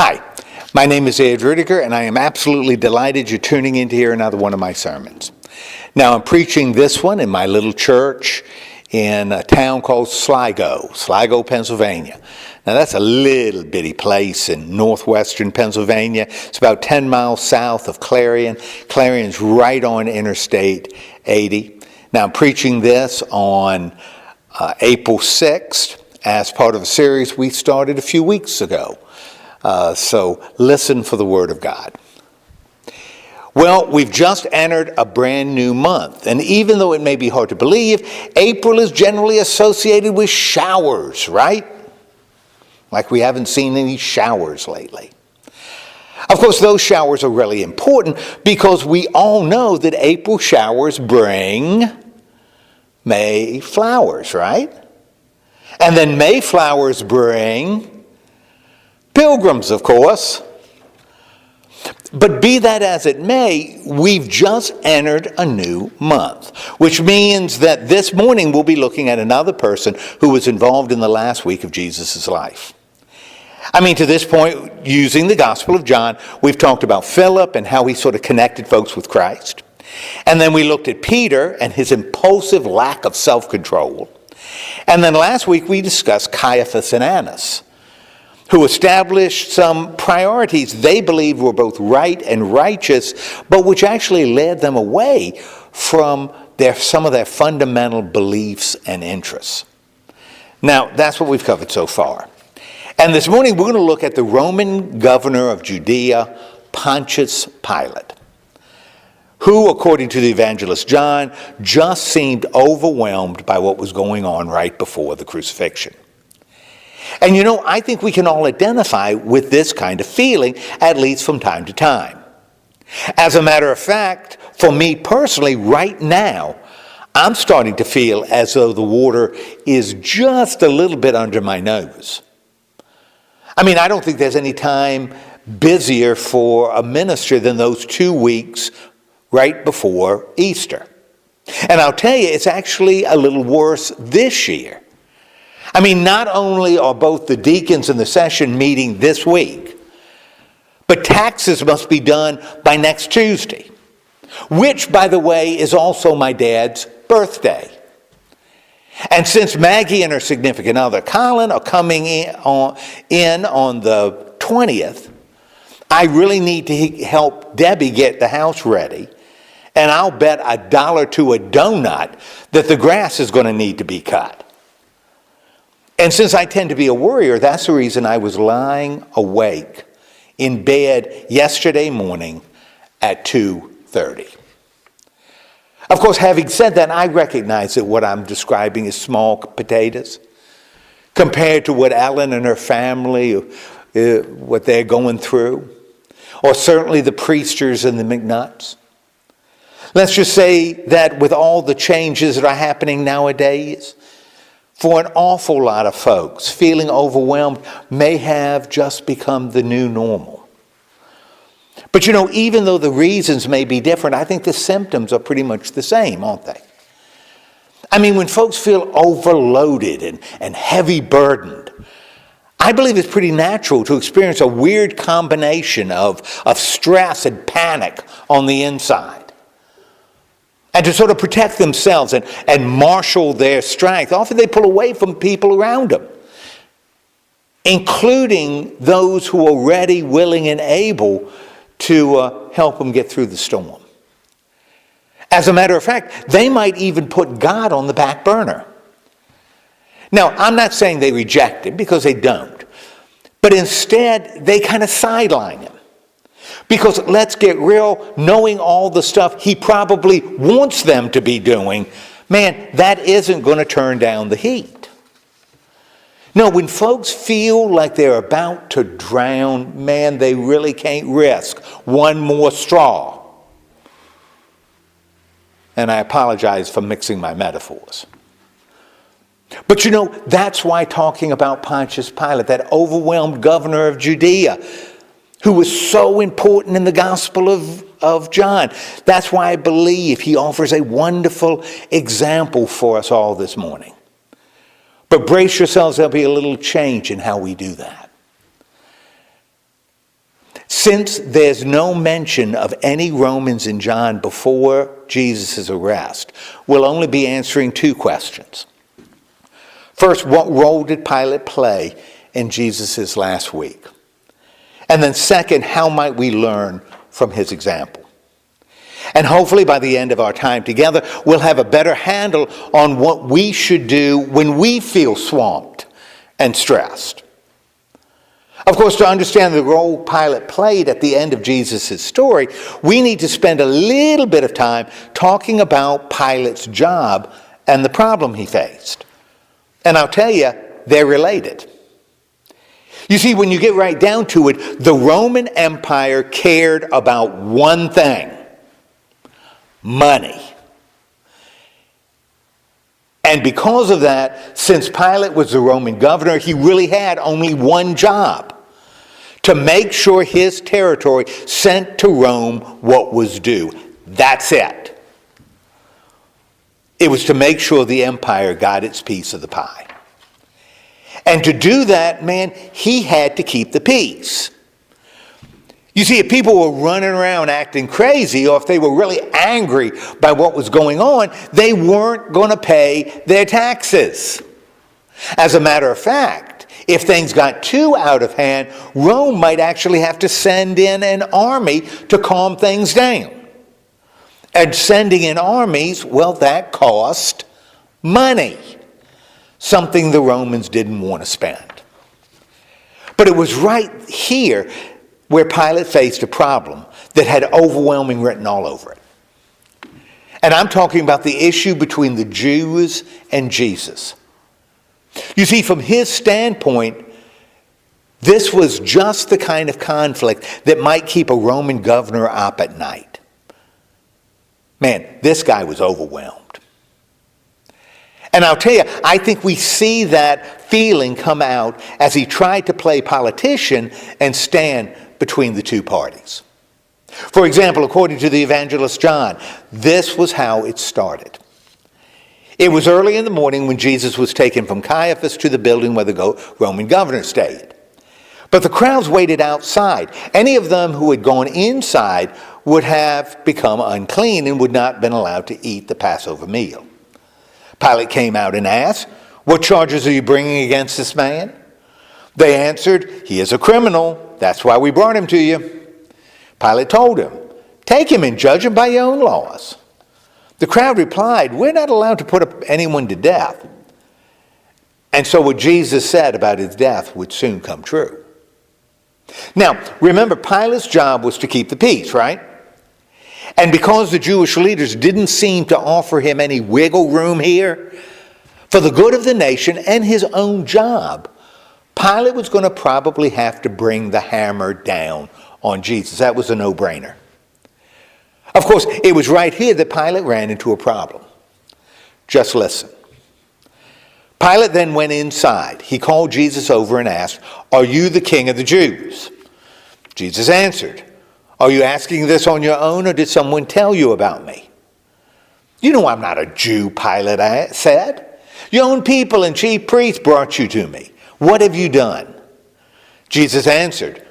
Hi, my name is Ed Rudiger, and I am absolutely delighted you're tuning in to hear another one of my sermons. Now, I'm preaching this one in my little church in a town called Sligo, Pennsylvania. Now, that's a little bitty place in northwestern Pennsylvania. It's about 10 miles south of Clarion. Clarion's right on Interstate 80. Now, I'm preaching this on April 6th as part of a series we started a few weeks ago. So listen for the Word of God. Well, we've just entered a brand new month, and even though it may be hard to believe, April is generally associated with showers, right? Like we haven't seen any showers lately. Of course, those showers are really important because we all know that April showers bring May flowers, right? And then May flowers bring pilgrims, of course. But be that as it may, we've just entered a new month, which means that this morning we'll be looking at another person who was involved in the last week of Jesus' life. I mean, to this point, using the Gospel of John, we've talked about Philip and how he sort of connected folks with Christ. And then we looked at Peter and his impulsive lack of self-control. And then last week we discussed Caiaphas and Annas, who established some priorities they believed were both right and righteous, but which actually led them away from some of their fundamental beliefs and interests. Now, that's what we've covered so far. And this morning, we're going to look at the Roman governor of Judea, Pontus Pilate, who, according to the evangelist John, just seemed overwhelmed by what was going on right before the crucifixion. And you know, I think we can all identify with this kind of feeling, at least from time to time. As a matter of fact, for me personally, right now, I'm starting to feel as though the water is just a little bit under my nose. I mean, I don't think there's any time busier for a minister than those 2 weeks right before Easter. And I'll tell you, it's actually a little worse this year. I mean, not only are both the deacons and the session meeting this week, but taxes must be done by next Tuesday, which, by the way, is also my dad's birthday. And since Maggie and her significant other, Colin, are coming in on the 20th, I really need to help Debbie get the house ready. And I'll bet $1 to a donut that the grass is going to need to be cut. And since I tend to be a worrier, that's the reason I was lying awake in bed yesterday morning at 2:30. Of course, having said that, I recognize that what I'm describing is small potatoes compared to what Ellen and her family, what they're going through, or certainly the Priesters and the McNutts. Let's just say that with all the changes that are happening nowadays, for an awful lot of folks, feeling overwhelmed may have just become the new normal. But you know, even though the reasons may be different, I think the symptoms are pretty much the same, aren't they? I mean, when folks feel overloaded and heavy burdened, I believe it's pretty natural to experience a weird combination of stress and panic on the inside. And to sort of protect themselves and marshal their strength, often they pull away from people around them, including those who are ready, willing, and able to help them get through the storm. As a matter of fact, they might even put God on the back burner. Now, I'm not saying they reject him, because they don't. But instead, they kind of sideline him. Because let's get real, knowing all the stuff he probably wants them to be doing, man, that isn't going to turn down the heat. No, when folks feel like they're about to drown, man, they really can't risk one more straw. And I apologize for mixing my metaphors. But you know, that's why talking about Pontius Pilate, that overwhelmed governor of Judea, who was so important in the Gospel of John. That's why I believe he offers a wonderful example for us all this morning. But brace yourselves, there'll be a little change in how we do that. Since there's no mention of any Romans in John before Jesus' arrest, we'll only be answering two questions. First, what role did Pilate play in Jesus' last week? And then second, how might we learn from his example? And hopefully by the end of our time together, we'll have a better handle on what we should do when we feel swamped and stressed. Of course, to understand the role Pilate played at the end of Jesus' story, we need to spend a little bit of time talking about Pilate's job and the problem he faced. And I'll tell you, they're related. You see, when you get right down to it, the Roman Empire cared about one thing: money. And because of that, since Pilate was the Roman governor, he really had only one job: to make sure his territory sent to Rome what was due. That's it. It was to make sure the empire got its piece of the pie. And to do that, man, he had to keep the peace. You see, if people were running around acting crazy, or if they were really angry by what was going on, they weren't going to pay their taxes. As a matter of fact, if things got too out of hand, Rome might actually have to send in an army to calm things down. And sending in armies, well, that cost money. Something the Romans didn't want to spend. But it was right here where Pilate faced a problem that had overwhelming written all over it. And I'm talking about the issue between the Jews and Jesus. You see, from his standpoint, this was just the kind of conflict that might keep a Roman governor up at night. Man, this guy was overwhelmed. And I'll tell you, I think we see that feeling come out as he tried to play politician and stand between the two parties. For example, according to the evangelist John, this was how it started. It was early in the morning when Jesus was taken from Caiaphas to the building where the Roman governor stayed. But the crowds waited outside. Any of them who had gone inside would have become unclean and would not have been allowed to eat the Passover meal. Pilate came out and asked, "What charges are you bringing against this man?" They answered, "He is a criminal. That's why we brought him to you." Pilate told him, "Take him and judge him by your own laws." The crowd replied, "We're not allowed to put anyone to death." And so what Jesus said about his death would soon come true. Now, remember, Pilate's job was to keep the peace, right? And because the Jewish leaders didn't seem to offer him any wiggle room here, for the good of the nation and his own job, Pilate was going to probably have to bring the hammer down on Jesus. That was a no-brainer. Of course, it was right here that Pilate ran into a problem. Just listen. Pilate then went inside. He called Jesus over and asked, "Are you the king of the Jews?" Jesus answered, "Are you asking this on your own, or did someone tell you about me?" "You know I'm not a Jew," Pilate said. "Your own people and chief priests brought you to me. What have you done?" Jesus answered,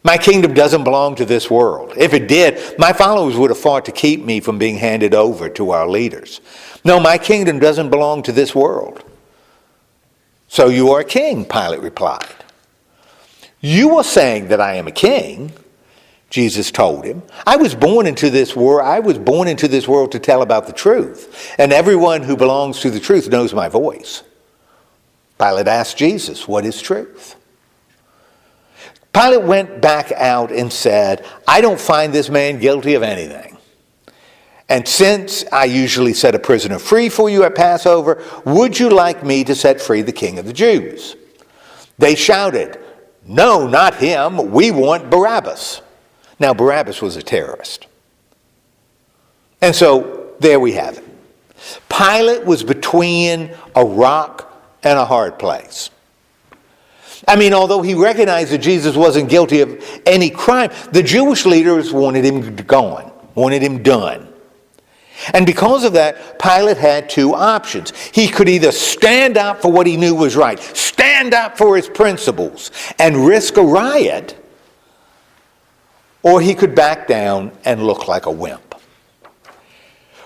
"My kingdom doesn't belong to this world. If it did, my followers would have fought to keep me from being handed over to our leaders. No, my kingdom doesn't belong to this world." "So you are a king," Pilate replied. "You are saying that I am a king," Jesus told him. I was born into this world to tell about the truth, and everyone who belongs to the truth knows my voice." Pilate asked Jesus, "What is truth?" Pilate went back out and said, "I don't find this man guilty of anything. And since I usually set a prisoner free for you at Passover, would you like me to set free the king of the Jews?" They shouted, "No, not him. We want Barabbas." Now, Barabbas was a terrorist. And so, there we have it. Pilate was between a rock and a hard place. I mean, although he recognized that Jesus wasn't guilty of any crime, the Jewish leaders wanted him gone, wanted him done. And because of that, Pilate had two options. He could either stand up for what he knew was right, stand up for his principles, and risk a riot, or he could back down and look like a wimp.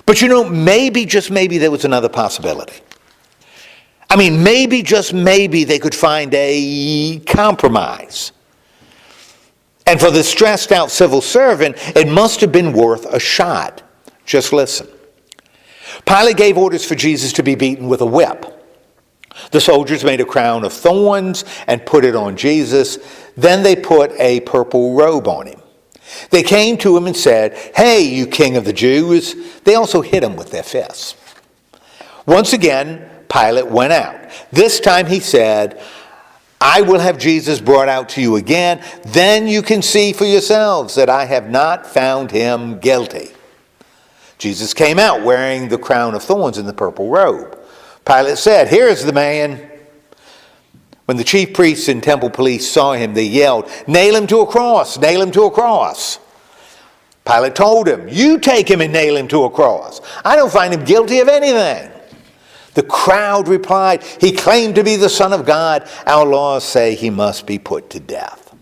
But maybe, just maybe, there was another possibility. I mean, maybe, just maybe, they could find a compromise. And for the stressed out civil servant, it must have been worth a shot. Just listen. Pilate gave orders for Jesus to be beaten with a whip. The soldiers made a crown of thorns and put it on Jesus. Then they put a purple robe on him. They came to him and said, "Hey, you king of the Jews." They also hit him with their fists. Once again, Pilate went out. This time he said, "I will have Jesus brought out to you again. Then you can see for yourselves that I have not found him guilty." Jesus came out wearing the crown of thorns and the purple robe. Pilate said, "Here's the man." When the chief priests and temple police saw him, they yelled, "Nail him to a cross! Nail him to a cross!" Pilate told him, "You take him and nail him to a cross. I don't find him guilty of anything." The crowd replied, "He claimed to be the Son of God. Our laws say he must be put to death."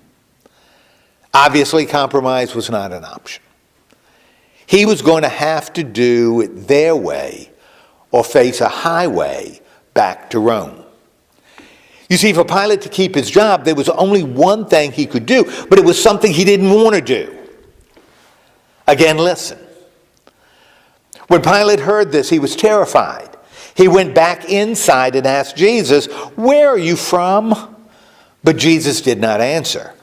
Obviously, compromise was not an option. He was going to have to do it their way or face a highway back to Rome. You see, for Pilate to keep his job, there was only one thing he could do, but it was something he didn't want to do. Again, listen. When Pilate heard this, he was terrified. He went back inside and asked Jesus, "Where are you from?" But Jesus did not answer.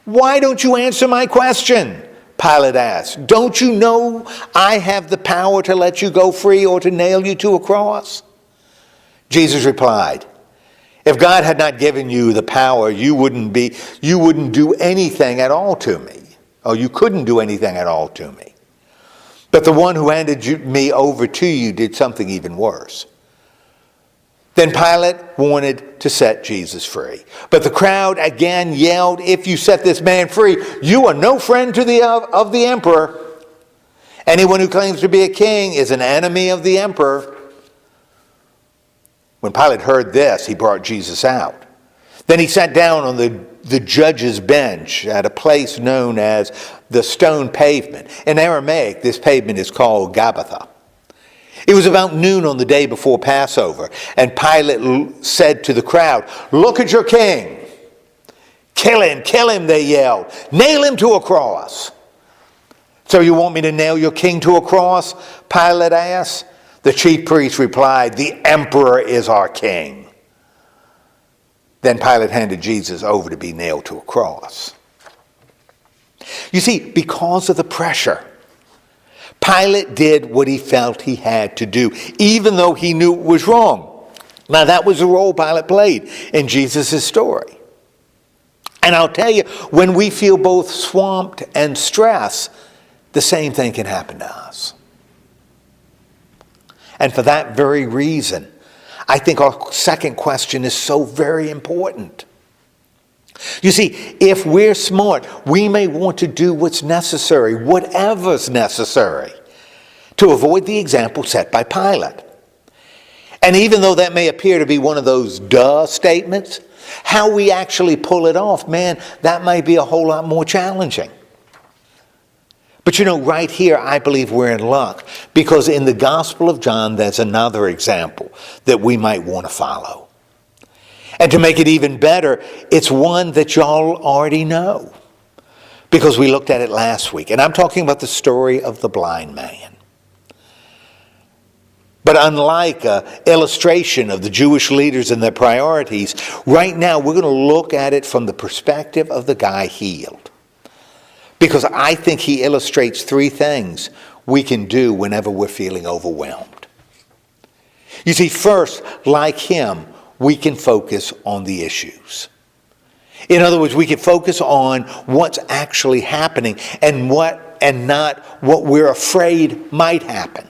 "Why don't you answer my question?" Pilate asked. "Don't you know I have the power to let you go free or to nail you to a cross?" Jesus replied, "If God had not given you the power, you wouldn't do anything at all to me, or you couldn't do anything at all to me. But the one who handed me over to you did something even worse." Then Pilate wanted to set Jesus free. But the crowd again yelled, "If you set this man free, you are no friend of the emperor. Anyone who claims to be a king is an enemy of the emperor." When Pilate heard this, he brought Jesus out. Then he sat down on the judge's bench at a place known as the stone pavement. In Aramaic, this pavement is called Gabbatha. It was about noon on the day before Passover, and Pilate said to the crowd, "Look at your king." Kill him, they yelled. "Nail him to a cross." "So you want me to nail your king to a cross?" Pilate asked. The chief priest replied, "The emperor is our king." Then Pilate handed Jesus over to be nailed to a cross. You see, because of the pressure, Pilate did what he felt he had to do, even though he knew it was wrong. Now, that was the role Pilate played in Jesus' story. And I'll tell you, when we feel both swamped and stressed, the same thing can happen to us. And for that very reason, I think our second question is so very important. You see, if we're smart, we may want to do what's necessary, whatever's necessary, to avoid the example set by Pilate. And even though that may appear to be one of those duh statements, how we actually pull it off, man, that might be a whole lot more challenging. But right here, I believe we're in luck, because in the Gospel of John, there's another example that we might want to follow. And to make it even better, it's one that y'all already know, because we looked at it last week. And I'm talking about the story of the blind man. But unlike an illustration of the Jewish leaders and their priorities, right now we're going to look at it from the perspective of the guy healed. Because I think he illustrates three things we can do whenever we're feeling overwhelmed. You see, first, like him, we can focus on the issues. In other words, we can focus on what's actually happening and not what we're afraid might happen.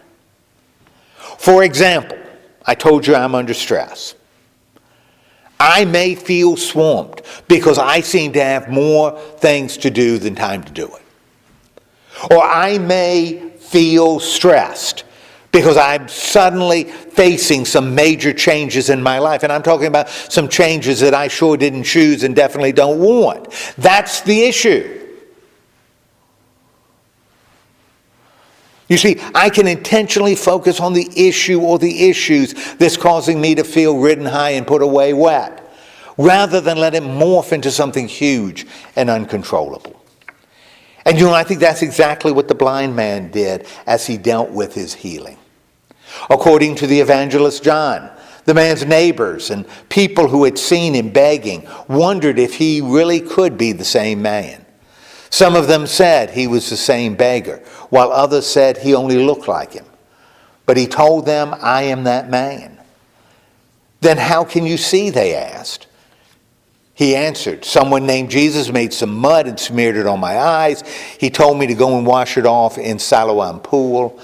For example, I told you I'm under stress. I may feel swamped because I seem to have more things to do than time to do it. Or I may feel stressed because I'm suddenly facing some major changes in my life. And I'm talking about some changes that I sure didn't choose and definitely don't want. That's the issue. You see, I can intentionally focus on the issue or the issues that's causing me to feel ridden high and put away wet, rather than let it morph into something huge and uncontrollable. And I think that's exactly what the blind man did as he dealt with his healing. According to the evangelist John, the man's neighbors and people who had seen him begging wondered if he really could be the same man. Some of them said he was the same beggar, while others said he only looked like him. But he told them, "I am that man." "Then how can you see?" they asked. He answered, "Someone named Jesus made some mud and smeared it on my eyes. He told me to go and wash it off in Siloam pool.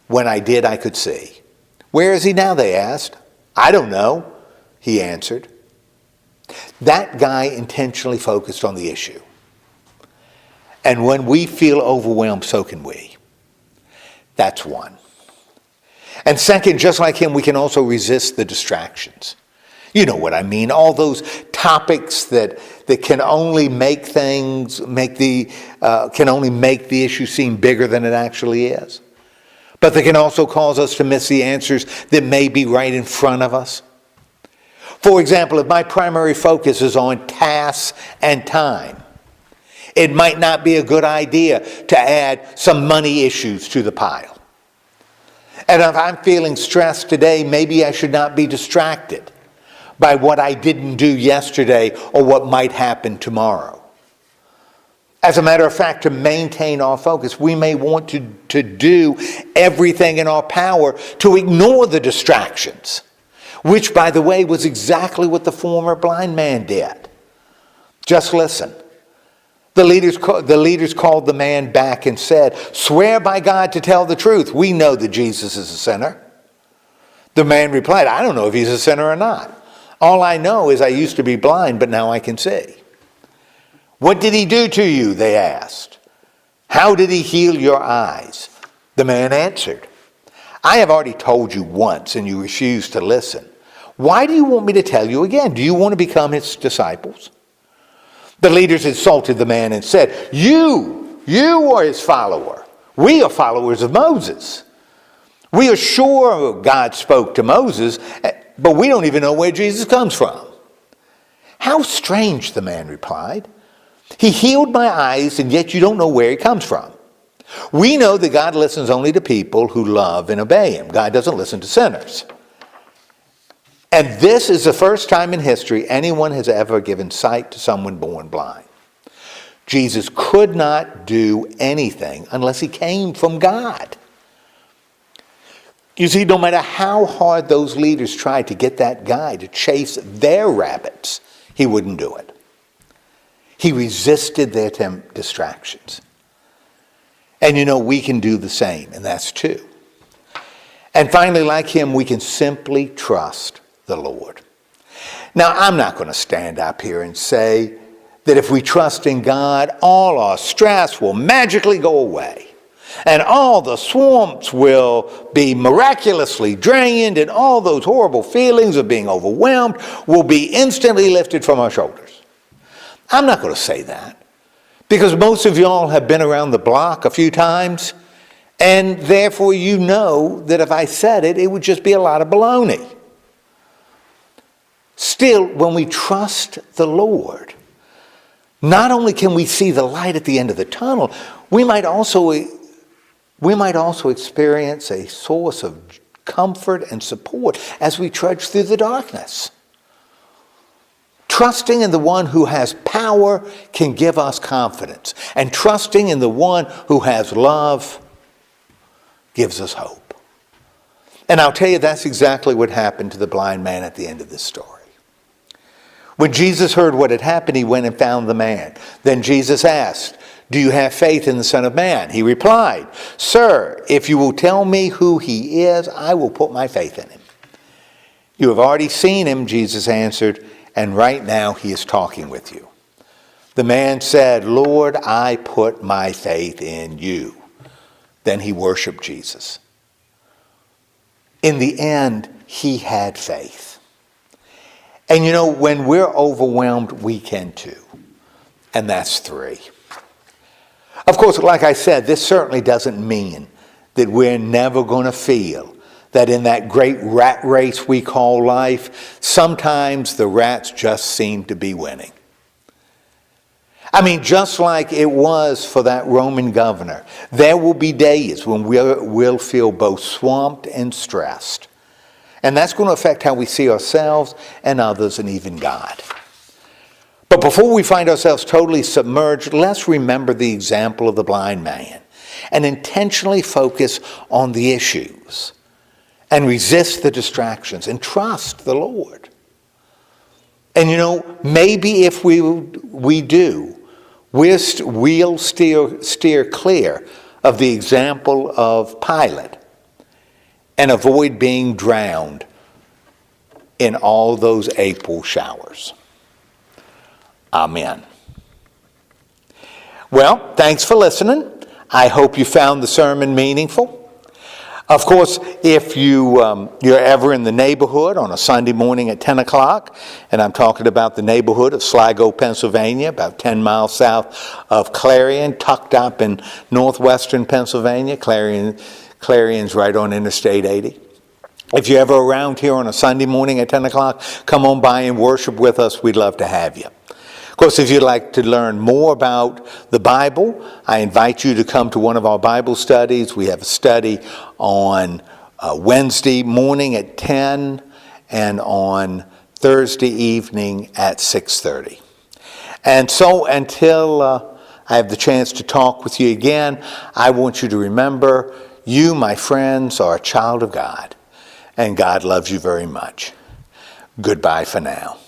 When I did, I could see." "Where is he now?" they asked. "I don't know," he answered. That guy intentionally focused on the issue. And when we feel overwhelmed, so can we. That's one. And second, just like him, we can also resist the distractions. You know what I mean. All those topics that can only make the issue seem bigger than it actually is. But they can also cause us to miss the answers that may be right in front of us. For example, if my primary focus is on tasks and time, it might not be a good idea to add some money issues to the pile. And if I'm feeling stressed today, maybe I should not be distracted by what I didn't do yesterday or what might happen tomorrow. As a matter of fact, to maintain our focus, we may want to do everything in our power to ignore the distractions, which, by the way, was exactly what the former blind man did. Just listen. The leaders called the man back and said, "Swear by God to tell the truth. We know that Jesus is a sinner." The man replied, "I don't know if he's a sinner or not. All I know is I used to be blind, but now I can see." "What did he do to you?" they asked. "How did he heal your eyes?" The man answered, "I have already told you once and you refused to listen. Why do you want me to tell you again? Do you want to become his disciples?" The leaders insulted the man and said, You are his follower. We are followers of Moses. We are sure God spoke to Moses, but we don't even know where Jesus comes from." "How strange," the man replied. "He healed my eyes, and yet you don't know where he comes from. We know that God listens only to people who love and obey him. God doesn't listen to sinners. And this is the first time in history anyone has ever given sight to someone born blind." Jesus could not do anything unless he came from God. You see, no matter how hard those leaders tried to get that guy to chase their rabbits, he wouldn't do it. He resisted their distractions. And we can do the same, and that's two. And finally, like him, we can simply trust the Lord. Now, I'm not going to stand up here and say that if we trust in God, all our stress will magically go away, and all the swamps will be miraculously drained, and all those horrible feelings of being overwhelmed will be instantly lifted from our shoulders. I'm not going to say that, because most of y'all have been around the block a few times, and therefore you know that if I said it, it would just be a lot of baloney. Still, when we trust the Lord, not only can we see the light at the end of the tunnel, we might also experience a source of comfort and support as we trudge through the darkness. Trusting in the one who has power can give us confidence, and trusting in the one who has love gives us hope. And I'll tell you, that's exactly what happened to the blind man at the end of this story. When Jesus heard what had happened, he went and found the man. Then Jesus asked, "Do you have faith in the Son of Man?" He replied, "Sir, if you will tell me who he is, I will put my faith in him." "You have already seen him," Jesus answered, "and right now he is talking with you." The man said, "Lord, I put my faith in you." Then he worshiped Jesus. In the end, he had faith. And when we're overwhelmed, we can too. And that's three. Of course, like I said, this certainly doesn't mean that we're never going to feel that in that great rat race we call life, sometimes the rats just seem to be winning. I mean, just like it was for that Roman governor, there will be days when we'll feel both swamped and stressed. And that's going to affect how we see ourselves and others and even God. But before we find ourselves totally submerged, let's remember the example of the blind man and intentionally focus on the issues and resist the distractions and trust the Lord. And maybe if we do, we'll steer clear of the example of Pilate and avoid being drowned in all those April showers. Amen. Well, thanks for listening. I hope you found the sermon meaningful. Of course, if you're ever in the neighborhood on a Sunday morning at 10 o'clock, and I'm talking about the neighborhood of Sligo, Pennsylvania, about 10 miles south of Clarion, tucked up in northwestern Pennsylvania. Clarion's right on Interstate 80. If you're ever around here on a Sunday morning at 10 o'clock, come on by and worship with us. We'd love to have you. Of course, if you'd like to learn more about the Bible, I invite you to come to one of our Bible studies. We have a study on Wednesday morning at 10 and on Thursday evening at 6:30. And so until I have the chance to talk with you again, I want you to remember you, my friends, are a child of God, and God loves you very much. Goodbye for now.